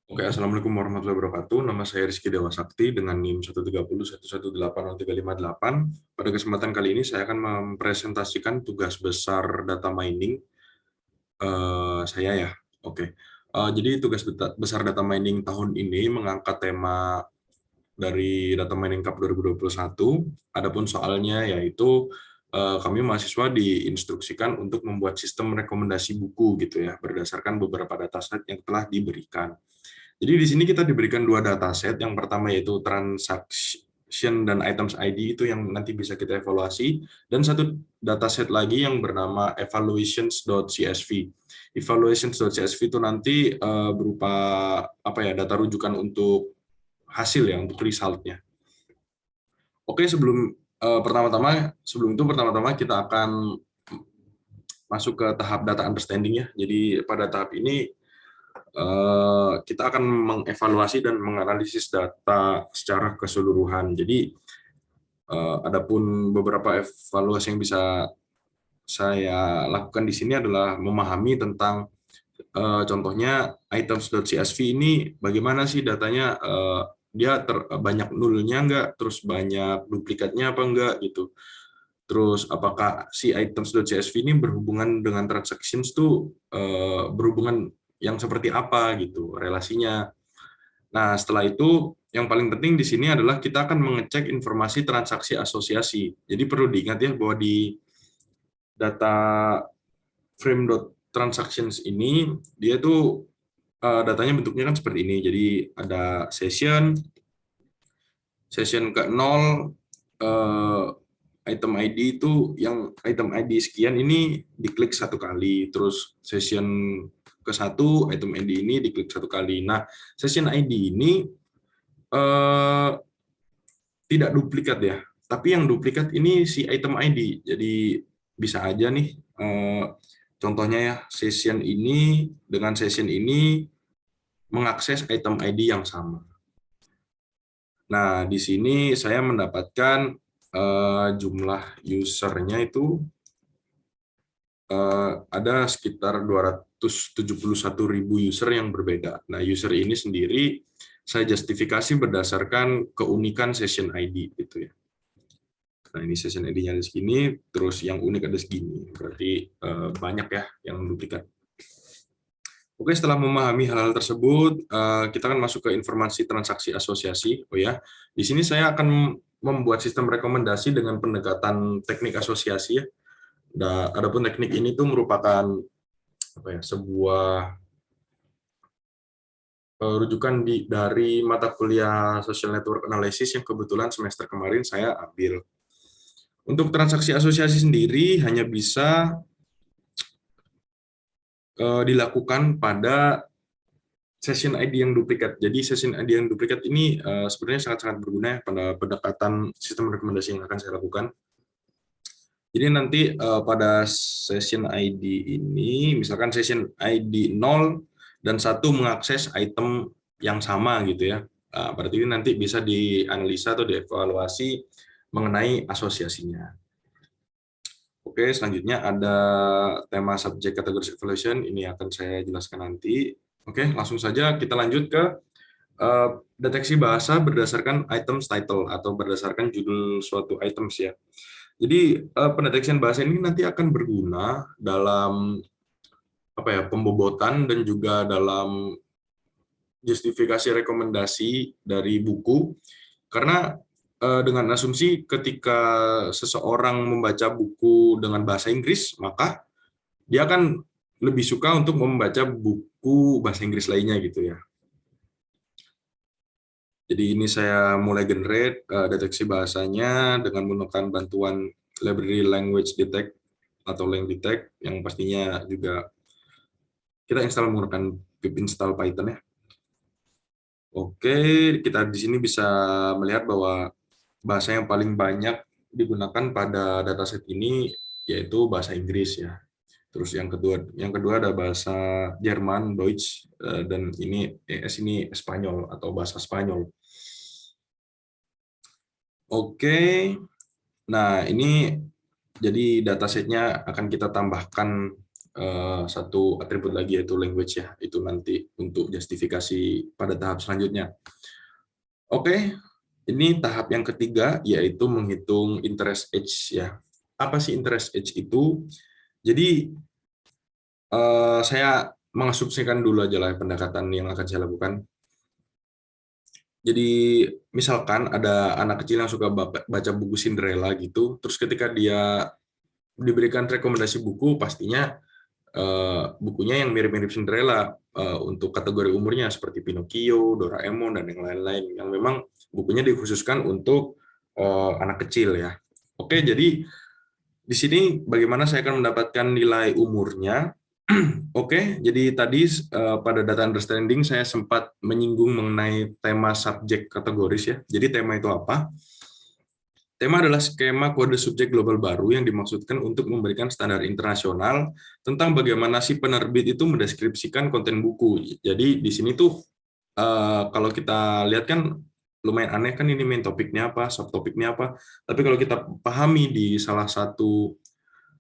Oke, Assalamualaikum warahmatullahi wabarakatuh. Nama saya Rizky Dewa Sakti dengan NIM 130.118.038. Pada kesempatan kali ini saya akan mempresentasikan tugas besar data mining saya ya. Oke. Jadi tugas besar data mining tahun ini mengangkat tema dari Data Mining Cup 2021. Adapun soalnya yaitu kami mahasiswa diinstruksikan untuk membuat sistem rekomendasi buku gitu ya, berdasarkan beberapa dataset yang telah diberikan. Jadi di sini kita diberikan dua dataset. Yang pertama yaitu transaction dan items ID itu yang nanti bisa kita evaluasi, dan satu dataset lagi yang bernama evaluations.csv. Evaluations.csv itu nanti berupa apa ya, data rujukan untuk hasil ya, untuk resultnya. Oke, sebelum itu pertama-tama kita akan masuk ke tahap data understanding ya. Jadi pada tahap ini kita akan mengevaluasi dan menganalisis data secara keseluruhan. Jadi adapun beberapa evaluasi yang bisa saya lakukan di sini adalah memahami tentang contohnya items.csv ini bagaimana sih datanya, dia banyak nulnya enggak, terus banyak duplikatnya apa enggak gitu. Terus apakah si items.csv ini berhubungan dengan transactions tuh berhubungan yang seperti apa gitu relasinya. Nah, setelah itu yang paling penting di sini adalah kita akan mengecek informasi transaksi asosiasi. Jadi perlu diingat ya bahwa di data frame.transactions ini dia tuh datanya bentuknya kan seperti ini. Jadi ada session ke 0, item ID itu yang item ID sekian ini diklik satu kali, terus session ke satu item ID ini diklik satu kali. Nah, session ID ini tidak duplikat ya, tapi yang duplikat ini si item ID. Jadi bisa aja nih, contohnya ya, session ini dengan session ini mengakses item ID yang sama. Nah, di sini saya mendapatkan jumlah usernya itu ada sekitar 271.000 user yang berbeda. Nah, user ini sendiri saya justifikasi berdasarkan keunikan session ID gitu ya. Nah, ini session ID-nya ada segini, terus yang unik ada segini. Berarti banyak ya yang duplikat. Oke, setelah memahami hal-hal tersebut, kita akan masuk ke informasi transaksi asosiasi. Oh ya, di sini saya akan membuat sistem rekomendasi dengan pendekatan teknik asosiasi ya. Adapun teknik ini tuh merupakan apa ya, sebuah rujukan dari mata kuliah Social Network Analysis yang kebetulan semester kemarin saya ambil. Untuk transaksi asosiasi sendiri hanya bisa dilakukan pada session ID yang duplikat. Jadi session ID yang duplikat ini sebenarnya sangat-sangat berguna ya pada pendekatan sistem rekomendasi yang akan saya lakukan. Jadi nanti pada session ID ini, misalkan session ID 0 dan 1 mengakses item yang sama gitu ya. Berarti ini nanti bisa dianalisa atau dievaluasi mengenai asosiasinya. Oke, selanjutnya ada tema subject categories evaluation, ini akan saya jelaskan nanti. Oke, langsung saja kita lanjut ke deteksi bahasa berdasarkan items title atau berdasarkan judul suatu items ya. Jadi pendeteksian bahasa ini nanti akan berguna dalam apa ya, pembobotan dan juga dalam justifikasi rekomendasi dari buku, karena dengan asumsi ketika seseorang membaca buku dengan bahasa Inggris, maka dia akan lebih suka untuk membaca buku bahasa Inggris lainnya gitu ya. Jadi ini saya mulai generate deteksi bahasanya dengan menggunakan bantuan library language detect atau lang detect, yang pastinya juga kita install menggunakan pip install Python ya. Oke, kita di sini bisa melihat bahwa bahasa yang paling banyak digunakan pada dataset ini yaitu bahasa Inggris ya. Terus yang kedua ada bahasa Jerman, Deutsch, dan ini ES ini Spanyol atau bahasa Spanyol. Oke, nah ini jadi datasetnya akan kita tambahkan satu atribut lagi yaitu language ya, itu nanti untuk justifikasi pada tahap selanjutnya. Oke, ini tahap yang ketiga yaitu menghitung interest age ya. Apa sih interest age itu? Jadi saya mengasumsikan dulu aja lah pendekatan yang akan saya lakukan. Jadi misalkan ada anak kecil yang suka baca buku Cinderella gitu, terus ketika dia diberikan rekomendasi buku, pastinya bukunya yang mirip-mirip Cinderella untuk kategori umurnya seperti Pinocchio, Doraemon, dan yang lain-lain yang memang bukunya dikhususkan untuk anak kecil ya. Oke, jadi di sini bagaimana saya akan mendapatkan nilai umurnya. Oke, jadi tadi pada data understanding saya sempat menyinggung mengenai tema subjek kategoris ya. Jadi tema itu apa? Tema adalah skema kode subjek global baru yang dimaksudkan untuk memberikan standar internasional tentang bagaimana si penerbit itu mendeskripsikan konten buku. Jadi di sini tuh kalau kita lihat kan lumayan aneh kan, ini main topiknya apa, subtopiknya apa. Tapi kalau kita pahami di salah satu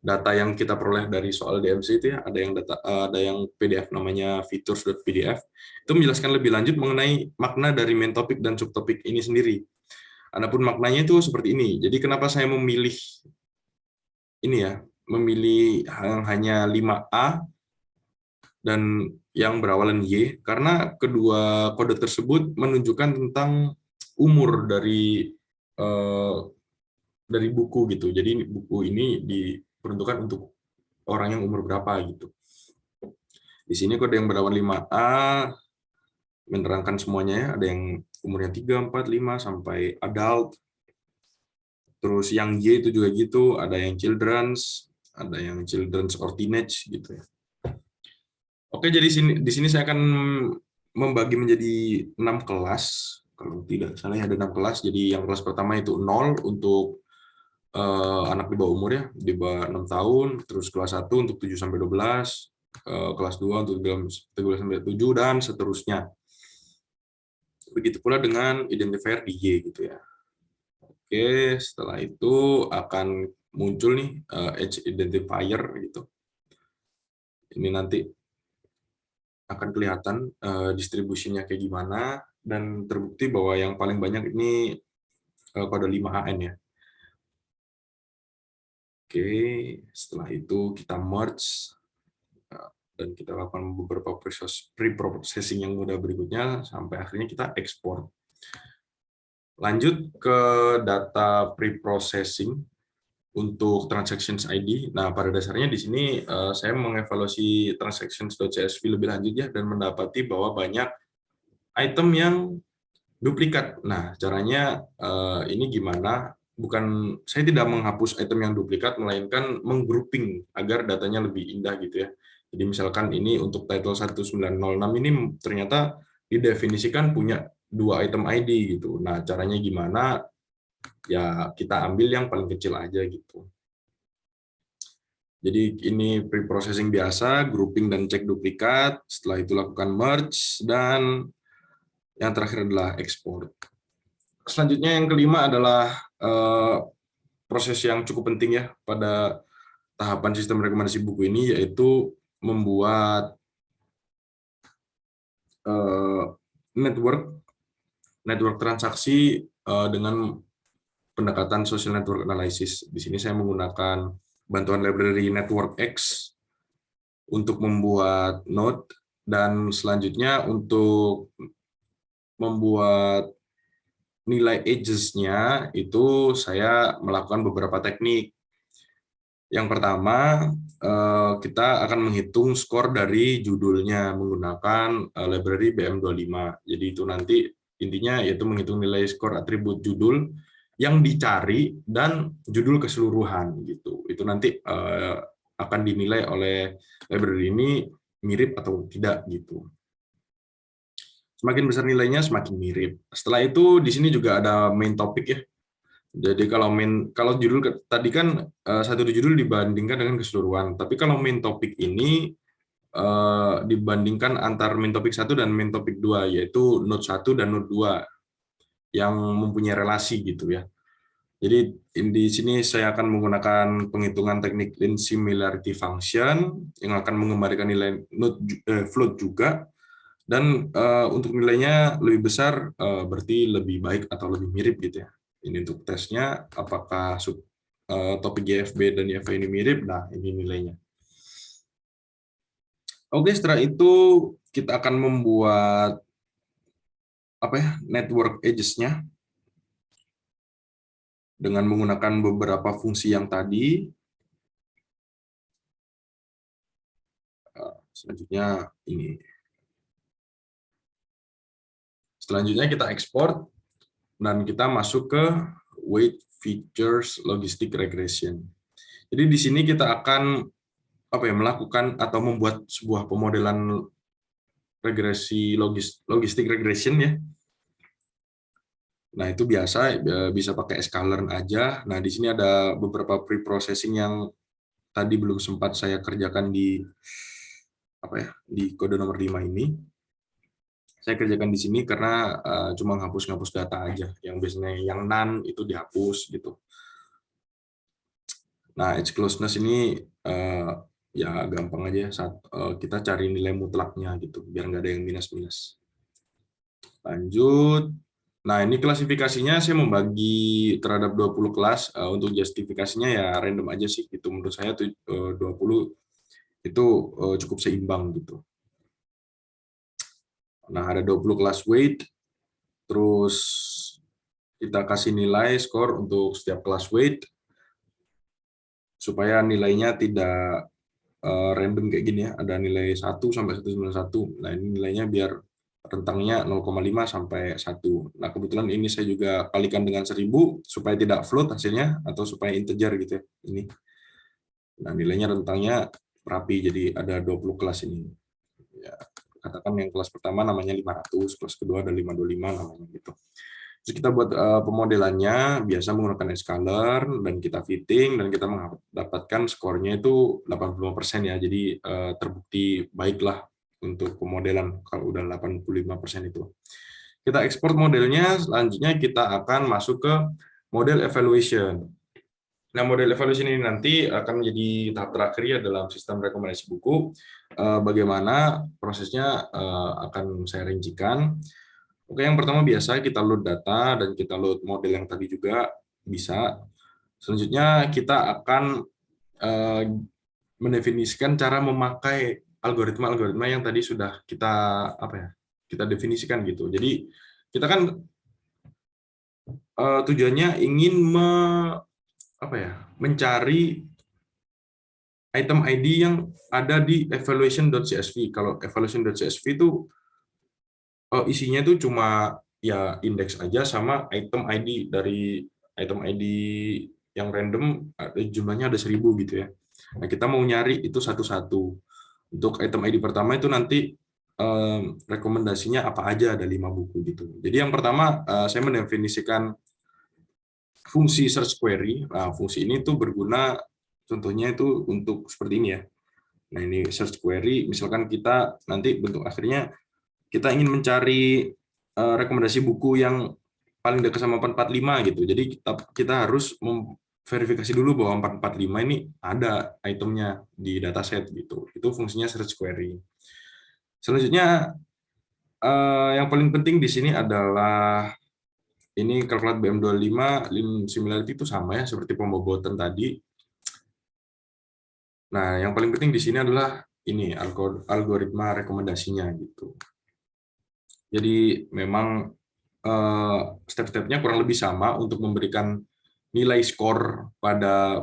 data yang kita peroleh dari soal DMC itu ya, ada yang PDF namanya features.pdf, itu menjelaskan lebih lanjut mengenai makna dari main topik dan subtopik ini sendiri. Adapun maknanya itu seperti ini. Jadi kenapa saya memilih ini ya, memilih yang hanya 5A dan yang berawalan Y, karena kedua kode tersebut menunjukkan tentang umur dari buku gitu. Jadi buku ini diperuntukkan untuk orang yang umur berapa gitu. Di sini kode yang berawan 5A menerangkan semuanya ya, ada yang umurnya 3, 4, 5 sampai adult. Terus yang Y itu juga gitu, ada yang children's or teenage gitu ya. Oke, jadi di sini saya akan membagi menjadi 6 kelas. Kalau tidak salah ya ada 6 kelas. Jadi yang kelas pertama itu 0 untuk anak di bawah umur ya, di bawah 6 tahun, terus kelas 1 untuk 7 sampai 12, kelas 2 untuk 13 sampai 7 dan seterusnya. Begitu pula dengan identifier di Y gitu ya. Oke, setelah itu akan muncul nih age identifier gitu. Ini nanti akan kelihatan distribusinya kayak gimana, dan terbukti bahwa yang paling banyak ini kode 5AN ya. Oke, setelah itu kita merge dan kita lakukan beberapa pre-processing yang mudah berikutnya sampai akhirnya kita ekspor. Lanjut ke data pre-processing untuk transactions ID. Nah, pada dasarnya di sini saya mengevaluasi transactions.csv lebih lanjut ya, dan mendapati bahwa banyak item yang duplikat. Nah, caranya ini gimana? Saya tidak menghapus item yang duplikat, melainkan menggrouping agar datanya lebih indah gitu ya. Jadi misalkan ini untuk title 1906 ini ternyata didefinisikan punya 2 item ID gitu. Nah, caranya gimana? Ya kita ambil yang paling kecil aja gitu. Jadi ini pre-processing biasa, grouping dan cek duplikat, setelah itu lakukan merge, dan yang terakhir adalah export. Selanjutnya yang kelima adalah proses yang cukup penting ya pada tahapan sistem rekomendasi buku ini, yaitu membuat network transaksi dengan pendekatan social network analysis. Di sini saya menggunakan bantuan library Network X untuk membuat node, dan selanjutnya untuk membuat nilai edges-nya itu saya melakukan beberapa teknik. Yang pertama, kita akan menghitung skor dari judulnya menggunakan library BM25. Jadi itu nanti intinya yaitu menghitung nilai skor atribut judul yang dicari dan judul keseluruhan gitu. Itu nanti akan dinilai oleh library ini mirip atau tidak gitu. Semakin besar nilainya semakin mirip. Setelah itu di sini juga ada main topic ya. Jadi kalau judul tadi kan satu judul dibandingkan dengan keseluruhan. Tapi kalau main topik ini dibandingkan antar main topik 1 dan main topik 2, yaitu node 1 dan node 2 yang mempunyai relasi gitu ya. Jadi di sini saya akan menggunakan penghitungan teknik least similarity function yang akan mengembalikan nilai float juga, dan untuk nilainya lebih besar berarti lebih baik atau lebih mirip gitu ya. Ini untuk tesnya apakah topik GFB dan YFA ini mirip. Nah, ini nilainya. Oke, setelah itu kita akan membuat apa ya, network edges-nya dengan menggunakan beberapa fungsi yang tadi. Selanjutnya ini. Selanjutnya kita ekspor dan kita masuk ke weight features logistic regression. Jadi di sini kita akan melakukan atau membuat sebuah pemodelan regresi logistik regression ya. Nah, itu biasa bisa pakai sklearn aja. Nah, di sini ada beberapa pre-processing yang tadi belum sempat saya kerjakan di di kode nomor 5 ini. Saya kerjakan di sini karena cuma ngapus-ngapus data aja. Yang biasanya yang none itu dihapus gitu. Nah, edge closeness ini ya gampang aja saat kita cari nilai mutlaknya gitu, biar nggak ada yang minus-minus. Lanjut. Nah, ini klasifikasinya saya membagi terhadap 20 kelas. Untuk justifikasinya ya random aja sih. Itu menurut saya 20 itu cukup seimbang gitu. Nah, ada 20 kelas weight, terus kita kasih nilai skor untuk setiap kelas weight, supaya nilainya tidak random kayak gini ya, ada nilai 1 sampai 191. Nah, ini nilainya biar rentangnya 0,5 sampai 1. Nah, kebetulan ini saya juga kalikan dengan 1000 supaya tidak float hasilnya atau supaya integer gitu ya. Ini. Nah, nilainya rentangnya rapi, jadi ada 20 kelas ini. Ya, katakan yang kelas pertama namanya 500, kelas kedua ada 525 namanya gitu. Terus kita buat pemodelannya biasa menggunakan sklearn dan kita fitting dan kita mendapatkan skornya itu 85% ya. Jadi terbukti baiklah untuk pemodelan kalau udah 85% itu. Kita ekspor modelnya, selanjutnya kita akan masuk ke model evaluation. Nah, model evaluation ini nanti akan menjadi tahap terakhir ya dalam sistem rekomendasi buku. Bagaimana prosesnya akan saya rincikan. Oke, yang pertama biasa kita load data dan kita load model yang tadi juga bisa. Selanjutnya kita akan mendefinisikan cara memakai algoritma-algoritma yang tadi sudah kita definisikan gitu. Jadi kita kan tujuannya ingin mencari item ID yang ada di evaluation.csv. Kalau evaluation.csv itu isinya itu cuma ya indeks aja sama item ID. Dari item ID yang random jumlahnya ada 1000 gitu ya. Nah, kita mau nyari itu satu-satu. Untuk item ID pertama itu nanti rekomendasinya apa aja, ada 5 buku gitu. Jadi yang pertama saya mendefinisikan fungsi search query. Nah, fungsi ini tuh berguna contohnya itu untuk seperti ini ya. Nah, ini search query, misalkan kita nanti bentuk akhirnya kita ingin mencari rekomendasi buku yang paling dekat sama 445 gitu. Jadi kita harus verifikasi dulu bahwa 445 ini ada itemnya di dataset gitu. Itu fungsinya search query. Selanjutnya yang paling penting di sini adalah ini calculate BM25 lim similarity itu sama ya seperti pembobotan tadi. Nah, yang paling penting di sini adalah ini algoritma rekomendasinya gitu. Jadi memang step-stepnya kurang lebih sama untuk memberikan nilai skor pada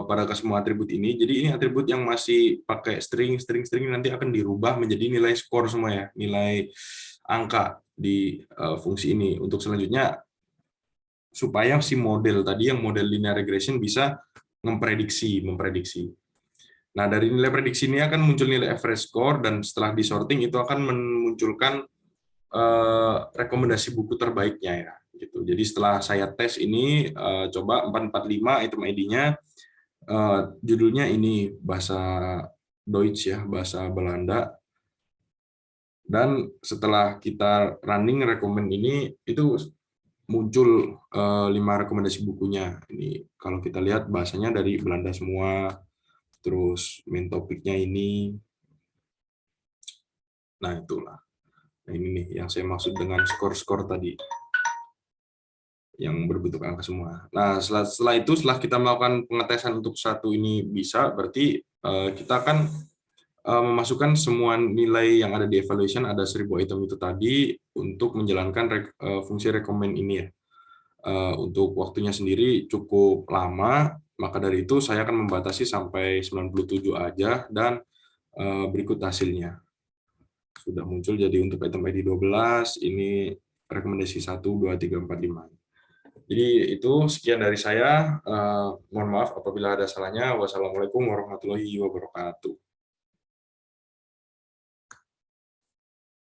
pada semua atribut ini. Jadi ini atribut yang masih pakai string nanti akan dirubah menjadi nilai skor semua ya, nilai angka di fungsi ini. Untuk selanjutnya supaya si model tadi yang model linear regression bisa memprediksi. Nah, dari nilai prediksi ini akan muncul nilai average score dan setelah disorting itu akan memunculkan rekomendasi buku terbaiknya ya gitu. Jadi setelah saya tes ini coba 445 item ID-nya judulnya ini bahasa Deutsch ya, bahasa Belanda. Dan setelah kita running rekomend ini itu muncul 5 rekomendasi bukunya. Ini kalau kita lihat bahasanya dari Belanda semua, terus main topiknya ini. Nah, itulah. Nah, ini nih yang saya maksud dengan skor-skor tadi, yang berbentuk angka semua. Nah, setelah itu, setelah kita melakukan pengetesan untuk satu ini bisa, berarti kita akan memasukkan semua nilai yang ada di evaluation, ada 1000 item itu tadi, untuk menjalankan fungsi recommend ini ya. Untuk waktunya sendiri cukup lama, maka dari itu saya akan membatasi sampai 97 aja, dan berikut hasilnya. Sudah muncul, jadi untuk item ID 12, ini rekomendasi 1, 2, 3, 4, 5. Jadi itu sekian dari saya. Mohon maaf apabila ada salahnya. Wassalamualaikum warahmatullahi wabarakatuh.